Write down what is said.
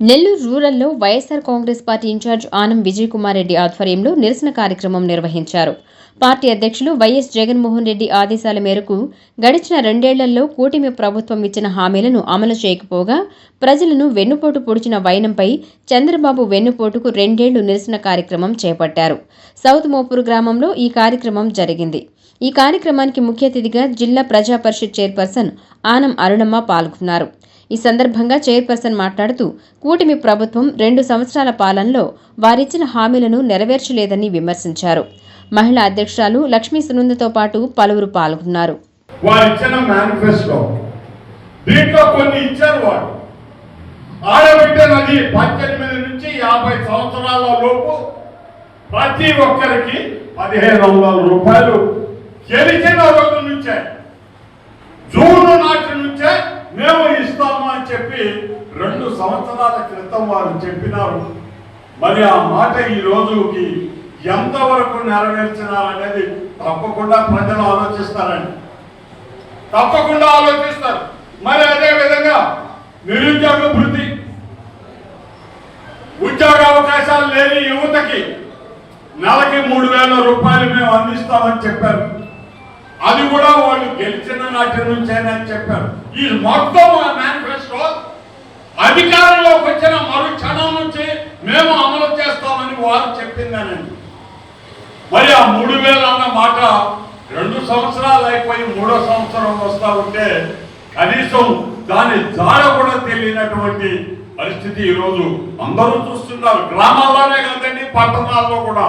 నెల్లూరు రూరల్లో YSR Congress party incharge Anam Vijay Kumar Reddy ఆధ్వర్యంలో నిరసన కార్యక్రమం నిర్వహించారు. పార్టీ అధ్యక్షులు వైఎస్ జగన్మోహన్ రెడ్డి ఆదేశాల మేరకు గడిచిన 2 ఏళ్లలో కూటమి ప్రభుత్వం ఇచ్చిన హామీలను అమలు చేయకపోగా ప్రజలను వెన్నుపోటు పొడిచిన వైనంపై చంద్రబాబు వెన్నుపోటుకు 2 ఏళ్లు నిరసన కార్యక్రమం చేపట్టారు. సౌత్ మోపూర్ గ్రామంలో ఈ కార్యక్రమం జరిగింది. ఈ కార్యక్రమానికి ముఖ్య అతిథిగా జిల్లా ప్రజా పరిషత్ చైర్పర్సన్ ఆనం అరుణమ్మ పాల్గొన్నారు. ఈ సందర్భంగా చైర్పర్సన్ మాట్లాడుతూ కూటమి ప్రభుత్వం 2 సంవత్సరాల పాలనలో వారిచ్చిన హామీలను నెరవేర్చలేదని విమర్శించారు. మహిళా అధ్యక్షురాలు లక్ష్మీ సునందతో పాటు పలువురు పాల్గొన్నారు. వారిచ్చిన మేనిఫెస్టో దీంట్లో కొన్ని ఇచ్చారు. వారు ఆడబిడ్డనది 18 నుంచి 50 సంవత్సరాల లోపు ప్రతి ఒక్కరికి 1500 రూపాయలు గెలిచిన రోజు నుంచే జూన్ నాటి నుంచే మేము ఇస్తాము అని చెప్పి 2 సంవత్సరాల క్రితం వారు చెప్పినారు. మరి ఆ మాట ఈ రోజుకి ఎంతవరకు నెరవేర్చినారనేది తప్పకుండా ప్రజలు ఆలోచిస్తారండి, తప్పకుండా ఆలోచిస్తారు. మరి అదే విధంగా నిరుద్యోగ వృద్ధి, ఉద్యోగ అవకాశాలు లేని యువతకి నెలకి 3000 రూపాయలు మేము అందిస్తామని చెప్పారు. అది కూడా వాళ్ళు గెలిచిన నాటి నుంచేనని చెప్పారు. ఈ మొత్తం మేనిఫెస్టో అధికారంలోకి వచ్చిన మరుక్షణం నుంచి మేము అమలు చేస్తామని వారు చెప్పిందనండి. మరి ఆ 3000 అన్న మాట 2 సంవత్సరాలు అయిపోయి 3వ సంవత్సరం వస్తా ఉంటే కనీసం దాని జాడ కూడా తెలియనటువంటి పరిస్థితి ఈరోజు అందరూ చూస్తున్నారు. గ్రామాల్లోనే కాదండి, పట్టణాల్లో కూడా